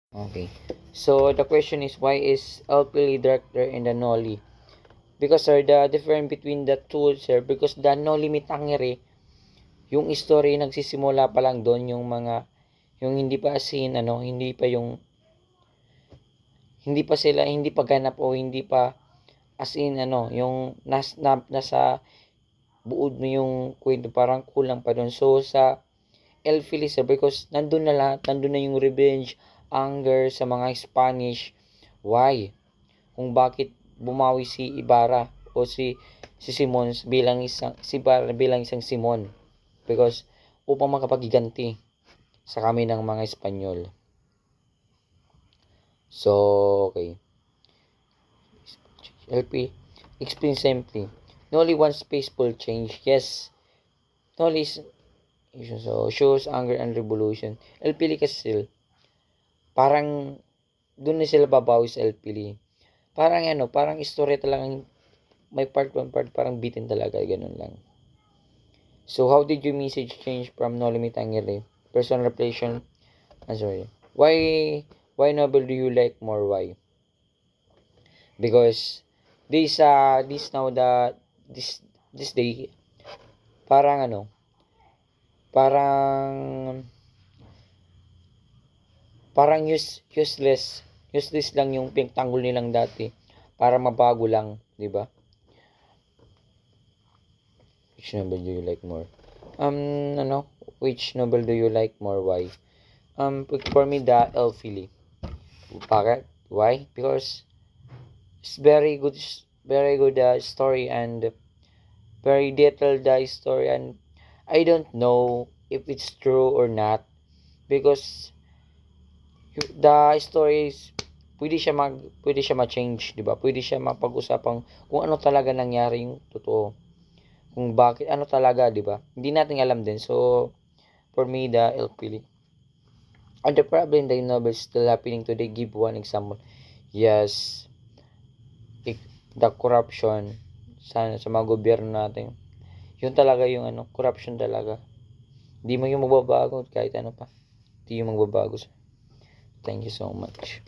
Okay. So the question is, why is LPL director and the Noli? Because sir, the difference between the two sir, because the Noli Me Tangere, yung story nagsisimula pa lang doon, yung hindi pa asin ano, hindi pa sila, hindi pa ganap o hindi pa as in ano, yung nasa buod mo yung kwento, parang kulang pa doon. So sa El Felice, because nandun na lahat, nandun na yung revenge, anger sa mga Spanish. Why? Kung bakit bumawi si Ibarra o si Simons bilang isang si Ibarra bilang isang Simon, because upang makapagiganti sa kami ng mga Espanyol. So, okay. LP, explain simply. No only one spaceful change. Yes, no only so shows anger and revolution. LP kasi parang doon na sila babawi sa LP. Parang ano, parang istorya talagang may part 1 part parang bitin talaga, ganun lang. So how did your message change from No Limit Angere? Personal reflection. Sorry. Why novel do you like more? Why? Because this now the this day parang ano, parang parang useless lang yung pinagtanggol nilang dati para mabago lang, di ba? Which novel do you like more? Ano? Which novel do you like more? Why? For me, the Elfily. Bakit? Why? Because it's very good story, and very detailed story, and I don't know if it's true or not, because the story is pwede siya ma-change, 'di ba? Pwede siya mapag-usapang kung ano talaga nangyari yung totoo. Kung bakit ano talaga, 'di ba? Hindi natin alam din. So for me, the LPL. And the problem the novel is still happening today. Give one example. Yes, the corruption sa mga gobyerno natin. Yun talaga yung ano, corruption talaga. Hindi mo yung magbabago kahit ano pa. Hindi yung magbabago. Thank you so much.